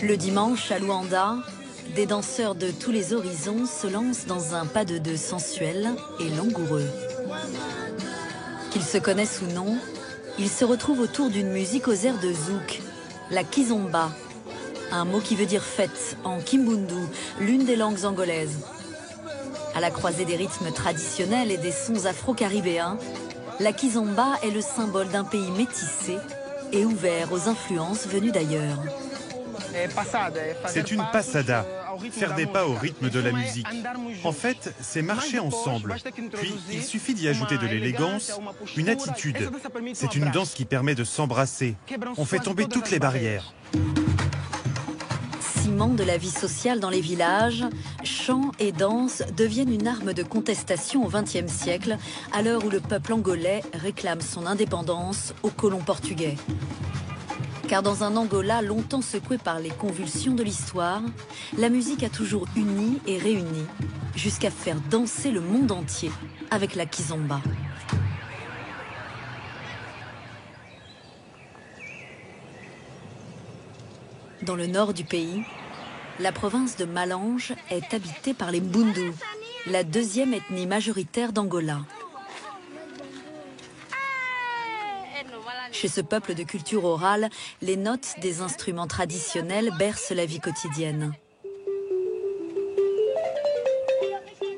Le dimanche, à Luanda, des danseurs de tous les horizons se lancent dans un pas de deux sensuel et langoureux. Qu'ils se connaissent ou non, ils se retrouvent autour d'une musique aux airs de zouk, la kizomba, un mot qui veut dire fête en kimbundu, l'une des langues angolaises. À la croisée des rythmes traditionnels et des sons afro-caribéens, la kizomba est le symbole d'un pays métissé et ouvert aux influences venues d'ailleurs. C'est une passada, faire des pas au rythme de la musique. En fait, c'est marcher ensemble. Puis, il suffit d'y ajouter de l'élégance, une attitude. C'est une danse qui permet de s'embrasser. On fait tomber toutes les barrières. Ciment de la vie sociale dans les villages, chants et danses deviennent une arme de contestation au XXe siècle, à l'heure où le peuple angolais réclame son indépendance aux colons portugais. Car dans un Angola longtemps secoué par les convulsions de l'histoire, la musique a toujours uni et réuni, jusqu'à faire danser le monde entier avec la kizomba. Dans le nord du pays, la province de Malange est habitée par les Mbundu, la deuxième ethnie majoritaire d'Angola. Chez ce peuple de culture orale, les notes des instruments traditionnels bercent la vie quotidienne.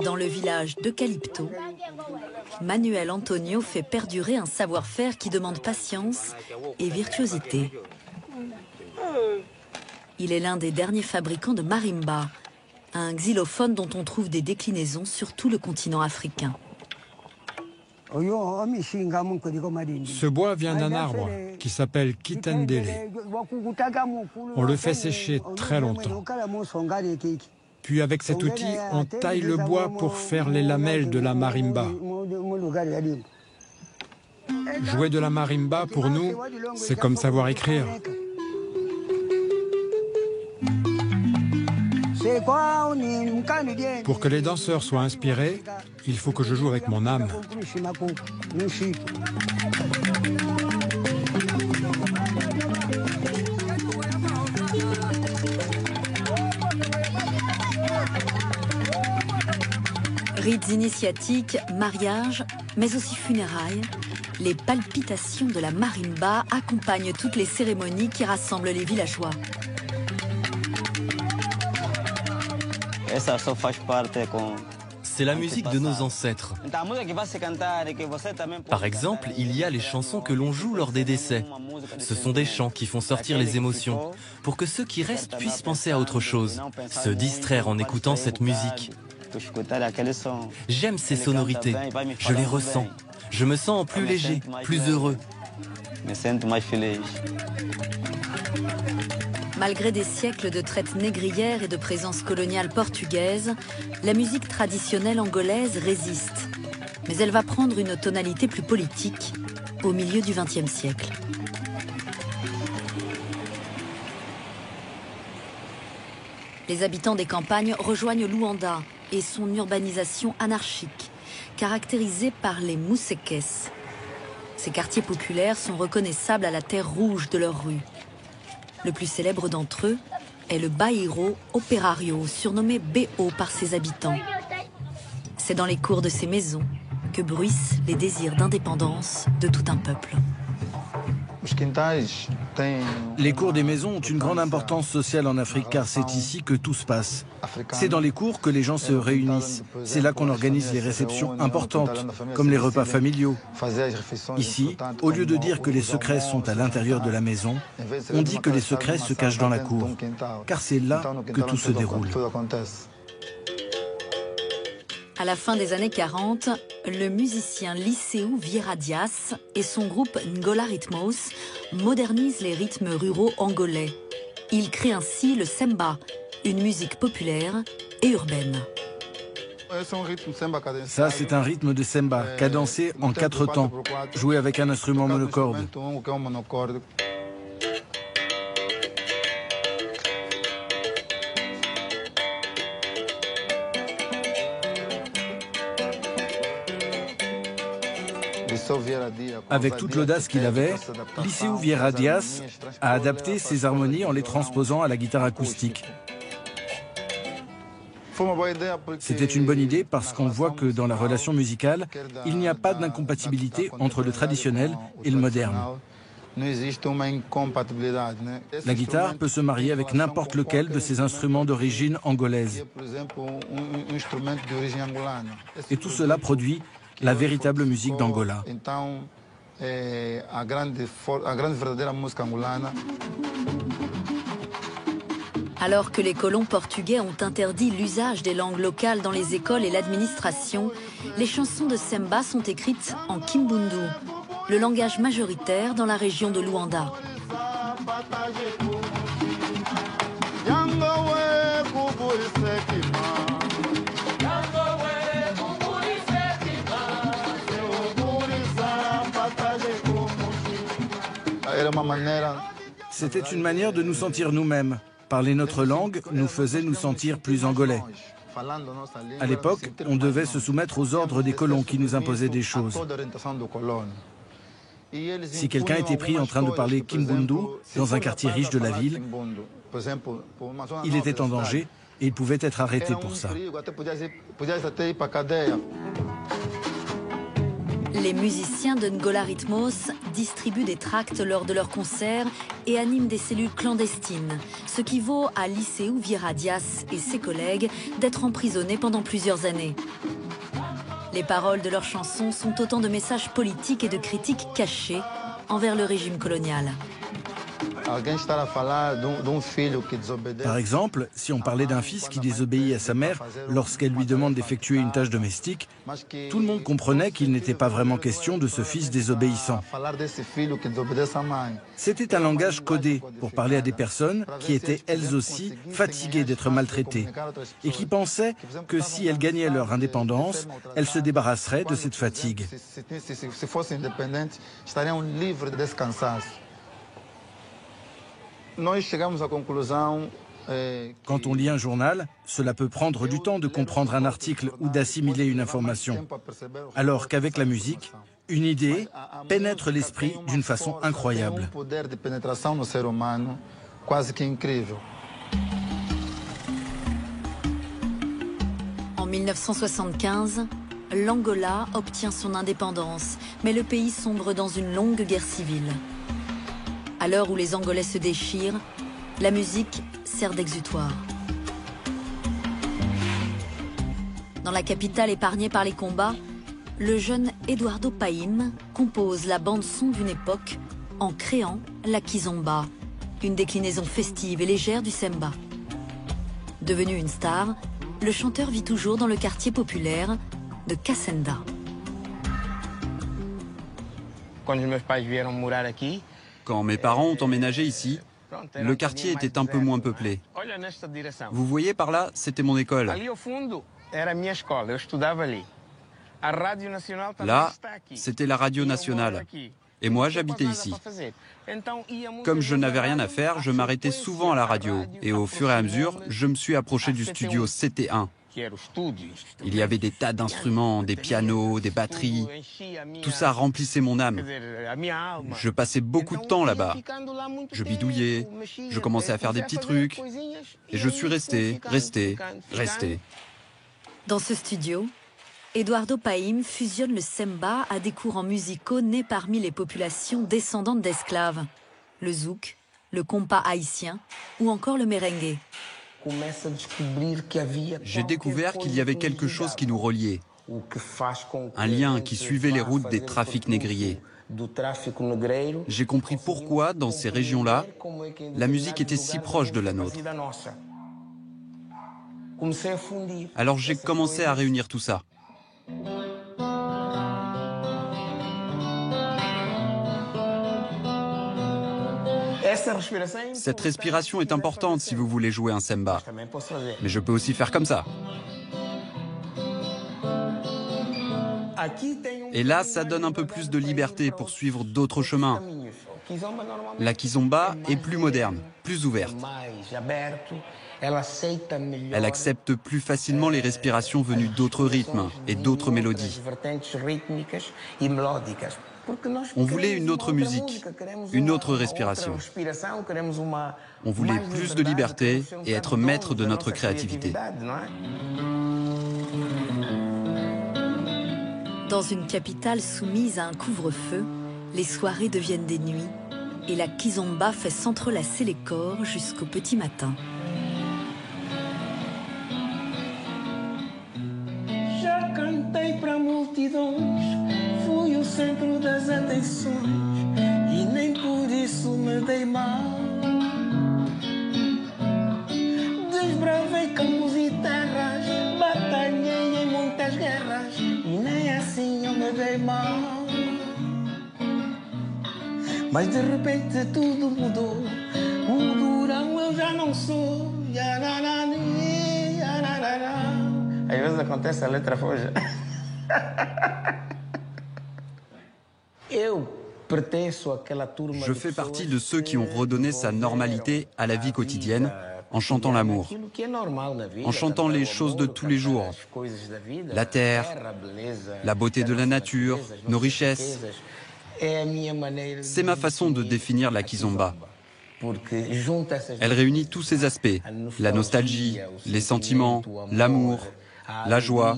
Dans le village de Calipto, Manuel Antonio fait perdurer un savoir-faire qui demande patience et virtuosité. Il est l'un des derniers fabricants de marimba, un xylophone dont on trouve des déclinaisons sur tout le continent africain. Ce bois vient d'un arbre qui s'appelle kitendele. On le fait sécher très longtemps. Puis avec cet outil, on taille le bois pour faire les lamelles de la marimba. Jouer de la marimba, pour nous, c'est comme savoir écrire. Pour que les danseurs soient inspirés, il faut que je joue avec mon âme. Rites initiatiques, mariages, mais aussi funérailles, les palpitations de la marimba accompagnent toutes les cérémonies qui rassemblent les villageois. C'est la musique de nos ancêtres. Par exemple, il y a les chansons que l'on joue lors des décès. Ce sont des chants qui font sortir les émotions, pour que ceux qui restent puissent penser à autre chose, se distraire en écoutant cette musique. J'aime ces sonorités, je les ressens. Je me sens plus léger, plus heureux. Malgré des siècles de traite négrière et de présence coloniale portugaise, la musique traditionnelle angolaise résiste. Mais elle va prendre une tonalité plus politique au milieu du XXe siècle. Les habitants des campagnes rejoignent Luanda et son urbanisation anarchique, caractérisée par les moussekes. Ces quartiers populaires sont reconnaissables à la terre rouge de leurs rues. Le plus célèbre d'entre eux est le Bairro Operario, surnommé BO par ses habitants. C'est dans les cours de ces maisons que bruissent les désirs d'indépendance de tout un peuple. Les cours des maisons ont une grande importance sociale en Afrique car c'est ici que tout se passe. C'est dans les cours que les gens se réunissent. C'est là qu'on organise les réceptions importantes, comme les repas familiaux. Ici, au lieu de dire que les secrets sont à l'intérieur de la maison, on dit que les secrets se cachent dans la cour, car c'est là que tout se déroule. À la fin des années 40, le musicien Liceu Vieira Dias et son groupe Ngola Ritmos modernisent les rythmes ruraux angolais. Ils créent ainsi le semba, une musique populaire et urbaine. Ça, c'est un rythme de semba, cadencé en 4 temps, joué avec un instrument monocorde. Avec toute l'audace qu'il avait, Liceu Vieira Dias a adapté ses harmonies en les transposant à la guitare acoustique. C'était une bonne idée parce qu'on voit que dans la relation musicale, il n'y a pas d'incompatibilité entre le traditionnel et le moderne. La guitare peut se marier avec n'importe lequel de ces instruments d'origine angolaise. Et tout cela produit la véritable musique d'Angola. Alors que les colons portugais ont interdit l'usage des langues locales dans les écoles et l'administration, les chansons de Semba sont écrites en Kimbundu, le langage majoritaire dans la région de Luanda. C'était une manière de nous sentir nous-mêmes. Parler notre langue nous faisait nous sentir plus angolais. À l'époque, on devait se soumettre aux ordres des colons qui nous imposaient des choses. Si quelqu'un était pris en train de parler Kimbundu dans un quartier riche de la ville, il était en danger et il pouvait être arrêté pour ça. Les musiciens de Ngola Ritmos distribuent des tracts lors de leurs concerts et animent des cellules clandestines, ce qui vaut à Liceu Vieira Dias et ses collègues d'être emprisonnés pendant plusieurs années. Les paroles de leurs chansons sont autant de messages politiques et de critiques cachées envers le régime colonial. Par exemple, si on parlait d'un fils qui désobéit à sa mère lorsqu'elle lui demande d'effectuer une tâche domestique, tout le monde comprenait qu'il n'était pas vraiment question de ce fils désobéissant. C'était un langage codé pour parler à des personnes qui étaient elles aussi fatiguées d'être maltraitées et qui pensaient que si elles gagnaient leur indépendance, elles se débarrasseraient de cette fatigue. Quand on lit un journal, cela peut prendre du temps de comprendre un article ou d'assimiler une information. Alors qu'avec la musique, une idée pénètre l'esprit d'une façon incroyable. En 1975, l'Angola obtient son indépendance, mais le pays sombre dans une longue guerre civile. À l'heure où les Angolais se déchirent, la musique sert d'exutoire. Dans la capitale épargnée par les combats, le jeune Eduardo Paim compose la bande-son d'une époque en créant la kizomba, une déclinaison festive et légère du semba. Devenu une star, le chanteur vit toujours dans le quartier populaire de Casenda. Quand mes parents ont emménagé ici, le quartier était un peu moins peuplé. Vous voyez par là, c'était mon école. Là, c'était la radio nationale. Et moi, j'habitais ici. Comme je n'avais rien à faire, je m'arrêtais souvent à la radio. Et au fur et à mesure, je me suis approché du studio CT1. Il y avait des tas d'instruments, des pianos, des batteries. Tout ça remplissait mon âme. Je passais beaucoup de temps là-bas. Je bidouillais, je commençais à faire des petits trucs. Et je suis resté. Dans ce studio, Eduardo Paim fusionne le semba à des courants musicaux nés parmi les populations descendantes d'esclaves. Le zouk, le compas haïtien ou encore le merengue. J'ai découvert qu'il y avait quelque chose qui nous reliait. Un lien qui suivait les routes des trafics négriers. J'ai compris pourquoi, dans ces régions-là, la musique était si proche de la nôtre. Alors j'ai commencé à réunir tout ça. Cette respiration est importante si vous voulez jouer un semba. Mais je peux aussi faire comme ça. Et là, ça donne un peu plus de liberté pour suivre d'autres chemins. La kizomba est plus moderne, plus ouverte. Elle accepte plus facilement les respirations venues d'autres rythmes et d'autres mélodies. On voulait une autre musique, une autre respiration. On voulait plus de liberté et être maître de notre créativité. Dans une capitale soumise à un couvre-feu, les soirées deviennent des nuits et la kizomba fait s'entrelacer les corps jusqu'au petit matin. Já cantei para multidões, fui o centro das atenções e nem por isso me dei mal. Desbravei campos e terras, batalhei em muitas guerras e nem assim eu me dei mal. Mas de repente tudo mudou, o durão eu já não sou. Às vezes acontece, a letra foge. Je fais partie de ceux qui ont redonné sa normalité à la vie quotidienne en chantant l'amour, en chantant les choses de tous les jours, la terre, la beauté de la nature, nos richesses. C'est ma façon de définir la kizomba. Elle réunit tous ces aspects, la nostalgie, les sentiments, l'amour, la joie,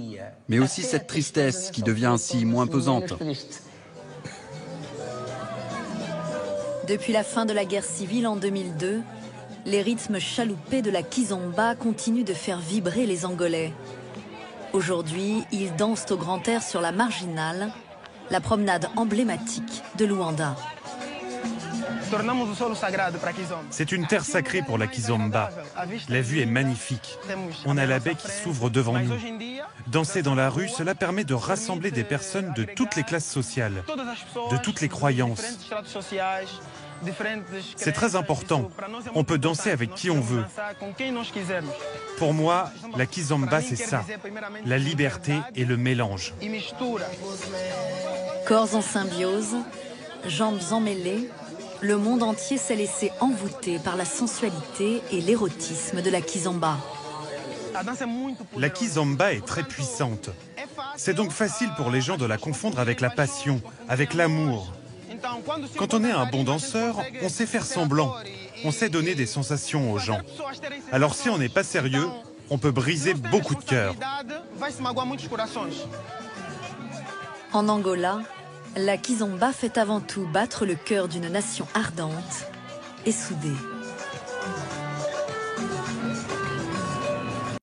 mais aussi cette tristesse qui devient ainsi moins pesante. Depuis la fin de la guerre civile en 2002, les rythmes chaloupés de la kizomba continuent de faire vibrer les Angolais. Aujourd'hui, ils dansent au grand air sur la marginale, la promenade emblématique de Luanda. C'est une terre sacrée pour la kizomba. La vue est magnifique. On a la baie qui s'ouvre devant nous. Danser dans la rue, cela permet de rassembler des personnes de toutes les classes sociales, de toutes les croyances. C'est très important. On peut danser avec qui on veut. Pour moi, la kizomba, c'est ça. La liberté et le mélange. Corps en symbiose, jambes emmêlées, le monde entier s'est laissé envoûter par la sensualité et l'érotisme de la kizomba. La kizomba est très puissante. C'est donc facile pour les gens de la confondre avec la passion, avec l'amour. Quand on est un bon danseur, on sait faire semblant. On sait donner des sensations aux gens. Alors si on n'est pas sérieux, on peut briser beaucoup de cœurs. En Angola, la kizomba fait avant tout battre le cœur d'une nation ardente et soudée.